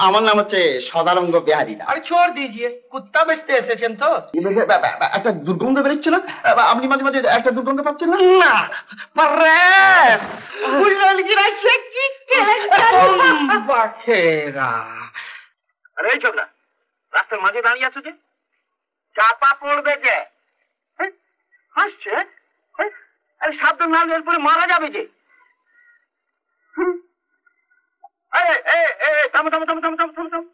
আমার নাম হচ্ছে সদারঙ্গ বিহারী দাস। আরে छोड़ दीजिए, কুত্তা বেচতে এসেছেন তো? একটা দুর্গন্ধ বেরোচ্ছে না? আপনি মাঝে মাঝে একটা দুর্গন্ধ পাচ্ছেন না? না, পারেস বাখেরা। আরে এই ছোকরা, রাস্তার মাঝে দাঁড়িয়ে আছো যে? চাপা পড়বে যে? হাসছে? আরে সাবধান না হলে এরপরে মারা যাবে যে। থামো থামো থামো থামো থামো থামো থামো।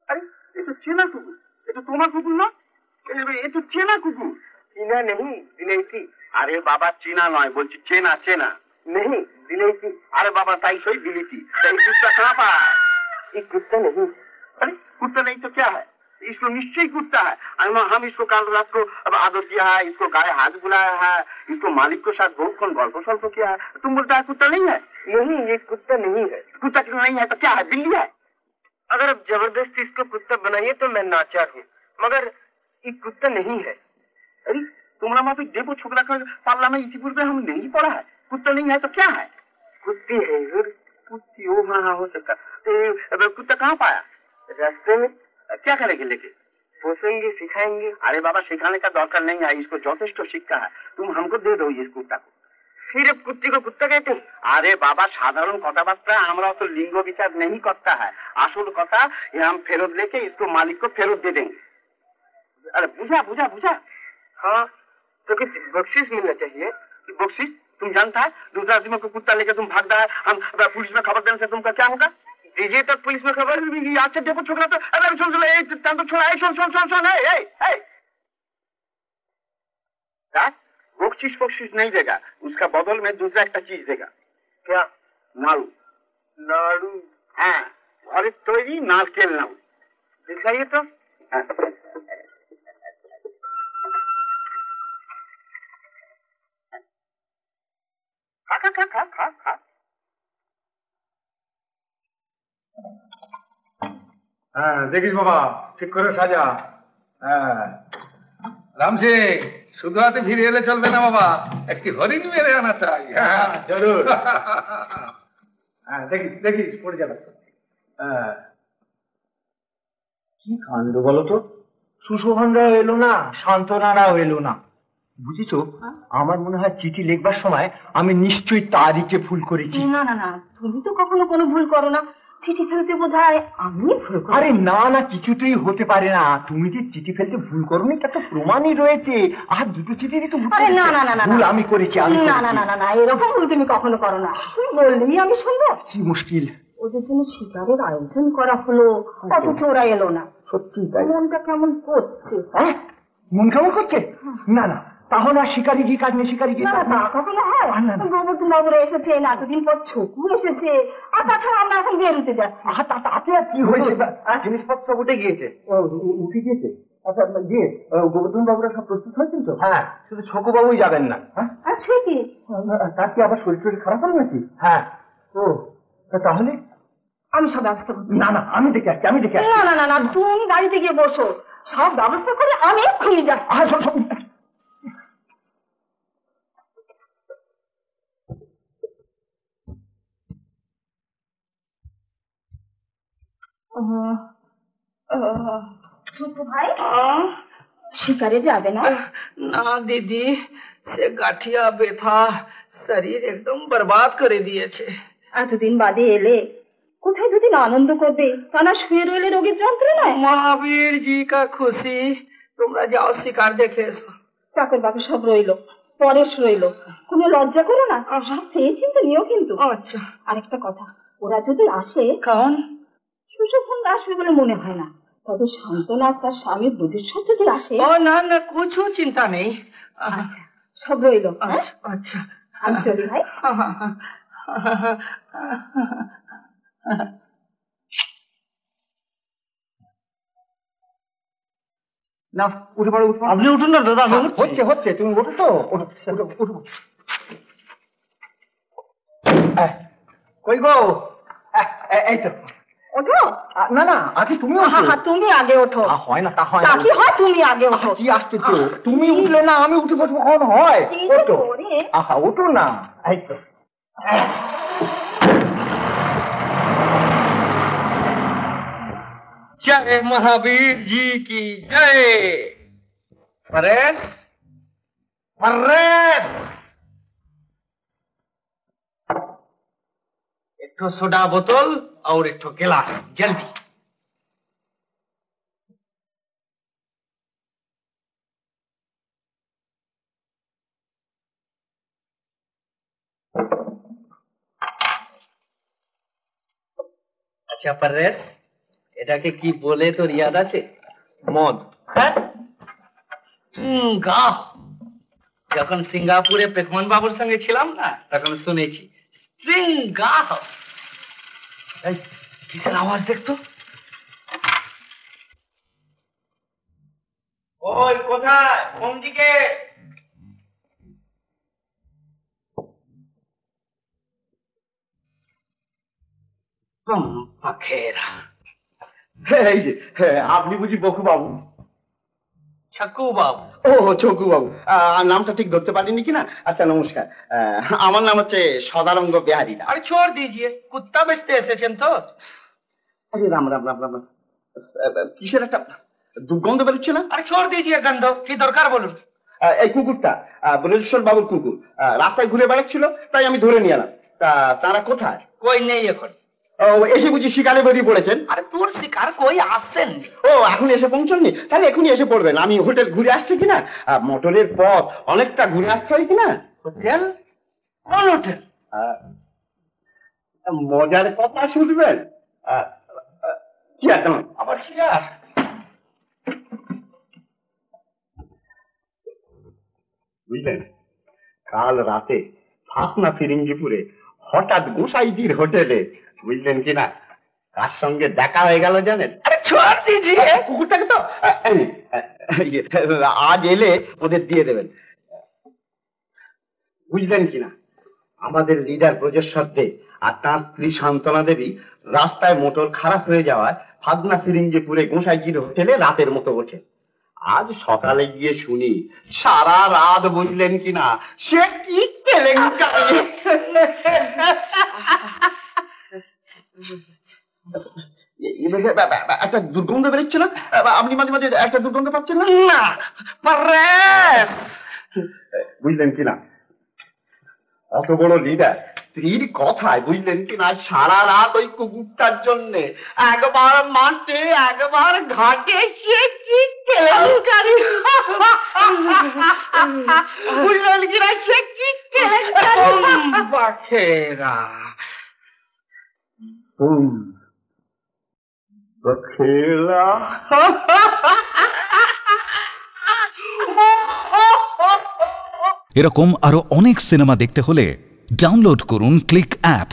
আরে এ তো চেনা কুকুর, এটা তোমার কুকুর না? এ তো চেনা কুকুর। চিনা নেই দিলেই। আরে বাবা চিনা নয়, বলছি চেনা চেনা नहीं दिलेती। अरे बाबा ताई सोई दिलेती। कुत्ता कहाँ पर है? ये कुत्ता नहीं। अरे कुत्ता नहीं तो क्या है? इसको निश्चय कुत्ता है। हम इसको काल रात को अब आदत किया है, इसको गाय हाथ बुलाया है, इसको मालिक के साथ बहुत कौन गल्प सल्प किया है। तुम बोलता है कुत्ता नहीं है? नहीं, ये कुत्ता नहीं है। कुत्ता क्यों नहीं है तो क्या है, बिल्ली है? अगर अब जबरदस्ती इसको कुत्ता बनाइए तो मैं नाचार हूँ, मगर ये कुत्ता नहीं है। अरे तुम्हारा माफी देखो छोकरा का पाला में इसी पूर्व हम नहीं पढ़ा है। कुत्ता नहीं है तो क्या है? कुत्ती है। कुत्ती ओ हाँ हो सकता। तो कुत्ता कहाँ पाया? रास्ते में। क्या करेंगे लेके? पोसेंगे, सिखाएंगे। अरे बाबा सिखाने का दरकार नहीं है, इसको यथेष्ट शिक्षा है, तुम हमको दे दो इस कुत्ता को। सिर्फ कुत्ती को कुत्ता कहते हैं? अरे बाबा साधारण कथाबार्ता हमारा तो लिंग विचार नहीं करता है, असल कथा ये हम फेरत लेके इसको मालिक को फेरत दे देंगे। अरे बुझा बुझा बुझा। हाँ तो कुछ बख्शीश मिलना चाहिए। बख्शीश? तुम जानता है दूसरा आदमी को कुत्ता लेकर तुम भाग रहा है, हम पुलिस में खबर देने से तुमका क्या होगा? दीजिए तो पुलिस में खबर भी आज से देखो छोकरा तो अरे सुन तो छोड़ा सुन बख्शीश बख्शीश नहीं देगा, उसका बदल में दूसरा एक चीज देगा। क्या? नाड़ू। नाड़ू? हाँ घर तैरी नारकेल नाड़ू। दिखाइए तो। हाँ। হ্যাঁ দেখিস বাবা ঠিক করে সাজা। হ্যাঁ রাম সিং শুধু হাতে ফিরে এলে চলবে না বাবা, একটি হরিণ মেরে আনা চাই। হ্যাঁ জরুর। হ্যাঁ দেখিস দেখিস পড়ে যাবে। হ্যাঁ কি কাণ্ড বলতো, সুশোভনরাও এলো না, শান্তনারাও এলো না। বুঝেছো আমার মনে হয় চিঠি লিখবার সময় আমি নিশ্চয়ই তারিখে ভুল করেছি। না না না তুমি তো কখনো কোনো ভুল করো না, চিঠি ফেলতে বোধহয় আমি ভুল করেছি। আরে না না কিছুতেই হতে পারে না, তুমি যে চিঠি ফেলতে ভুল করোনি তা তো প্রমাণই রয়েছে। আর দুটো চিঠিরই তো ভুল। আরে না না না না ভুল আমি করেছি। না না না না না এরকম ভুল তুমি কখনো করো না, তুমি বললেই আমি শুনবো। কি মুশকিল, ওদের জন্য শিকারের আয়োজন করা হলো অথচ ওরা এলো না। সত্যি তাই? মনটা কেমন করছে। হ্যাঁ মন কেমন করছে? না না তাহলে আর শিকারি কি কাজ নেই, শিকারি কি গোবর্ধন বাবুরা এসেছে, এতদিন পর ছকু এসেছে, আর তাছাড়া আমরা এখন বেরোতে যাচ্ছি। তাতে আর কি হয়েছে, জিনিসপত্র উঠে গিয়েছে। উঠে গিয়েছে? আচ্ছা গিয়ে গোবর্ধন বাবুরা সব প্রস্তুত হয়েছেন তো? হ্যাঁ শুধু ছকু বাবুই যাবেন না। আচ্ছা কি তার কি আবার শরীর টরীর খারাপ হলো নাকি? হ্যাঁ ও তাহলে আমি সব ব্যবস্থা করছি। না না আমি দেখে আসছি, আমি দেখে আসছি। না না না না তুমি গাড়িতে গিয়ে বসো, সব ব্যবস্থা করে আমি এক্ষুনি যাচ্ছি। ছোট ভাই শিকারে যাবে না? না দিদি, সে গাঠিয়া ব্যথা শরীর একদম বরবাদ করে দিয়েছে। এতদিন বাদে এলে কোথায় দুদিন আনন্দ করবে, তা না শুয়ে রইলে রোগীর যন্ত্রণায়। মহাবীর জি কা খুশি, তোমরা যাও শিকার দেখে এসো। চাকর বাকর সব রইলো, পরেশ রইলো, কোনো লজ্জা করো না, সব চেয়ে চিন্তা নিও কিন্তু। আচ্ছা আরেকটা কথা, ওরা যদি আসে, কারণ সুশোভন আসবে বলে মনে হয় না, তবে শান্তনা তার স্বামী বুদ্ধিশ্বর যদি আসে। ও না না কিছু চিন্তা নেই। আচ্ছা সব রইলো। আচ্ছা আচ্ছা আমি চলি ভাই। না উঠে পড়ো। আপনি উঠুন না দাদা। হচ্ছে হচ্ছে তুমি ওঠো তো। কই গো? এই তো ওঠো। না না আগে তুমি তুমি আগে ওঠো। হয় না তা হয় না। কি হয় তুমি আগে ওঠো। কি আসছে তো, তুমি উঠলে না আমি উঠে বসবো কখন হয়? ওঠো। আহা ওঠো না। এই তো जय महावीर जी की जय। परेश, परेश, एक ठो सोडा बोतल और एक ठो गिलास, जल्दी। আচ্ছা পরেশ, এটাকে কি বলে তোর ইয়াদ আছে? মদ। হ্যাঁ, স্ট্রিঙ্গাহ। যখন সিঙ্গাপুরে পেকমান বাবুর সঙ্গে ছিলাম না, তখন শুনেছি স্ট্রিঙ্গাহ। এই কিসের আওয়াজ দেখতো? ওই কোথায়, কোন দিকে? পাখেরা। এই যে আপনি বুঝি বকু বাবু? ছকু বাবু। ও চকু বাবু, নামটা ঠিক ধরতে পারিনি কিনা। আচ্ছা নমস্কার, আমার নাম হচ্ছে সদারঙ্গ বিহারী দাস। আরে ছোড় দিজিয়ে, কুত্তা বেচতে এসেছেন তো? আরে রাম রাম রাম রাম রাম। কিসের একটা দুর্গন্ধ বেরোচ্ছে না? আরে ছোড় দিজিয়ে গন্ধ, কি দরকার বলুন? এই কুকুরটা ব্রজেশ্বর বাবুর কুকুর, রাস্তায় ঘুরে বেড়াচ্ছিল, তাই আমি ধরে নিয়ে এলাম। তা তারা কোথায়? কই নেই এখন। ও এসে বুঝি শিকারে বেরিয়ে পড়েছেন? আরে তোর শিকার কই আসেননি। ও এখন এসে পৌঁছননি? তাহলে এখনই এসে পড়বেন। আমি হোটেল ঘুরে আসছি কিনা, মোটরের পথ অনেকটা ঘুরে আসতে হয় কিনা। হোটেল? কোন হোটেল? মজার কথা শুনবেন? কি আছে আবার শিকার? বুঝলেন, কাল রাতে ফাতনা ফিরিঙ্গিপুরে হঠাৎ গোসাইজির হোটেলে, বুঝলেন কিনা, কার সঙ্গে দেখা হয়ে গেল জানেন? আরে ছোড় দিজিয়ে। কুকুরটাকে তো আজ এলে ওদের দিয়ে দেবেন, বুঝলেন কিনা। আমাদের লিডার ব্রজেশ্বর দে আর তার স্ত্রী সান্তনা দেবী রাস্তায় মোটর খারাপ হয়ে যাওয়ায় ফাতনা ফিরিঙ্গিপুরে গোসাইজির হোটেলে রাতের মতো ওঠে। আজ সকালে গিয়ে শুনি সারা রাত, বুঝলেন কিনা, সে কি কেলেঙ্কারি। একটা দুর্গন্ধ বেরোচ্ছে না? আপনি মাঝে মাঝে একটা দুর্গন্ধ পাচ্ছেন না? না পরেশ, বুঝলেন কিনা, অত বড় লিডার স্ত্রীর কথায়, বুঝলেন কিনা, সারা রাত ওই কুকুরটার জন্য একবার মাঠে একবার ঘাটে, সে কি কেলেঙ্কারি। বুঝলেন কিনা, সে কি কেলেঙ্কারি। পাখেরা। খেলা এরকম আরো অনেক সিনেমা দেখতে হলে ডাউনলোড করুন ক্লিক অ্যাপ।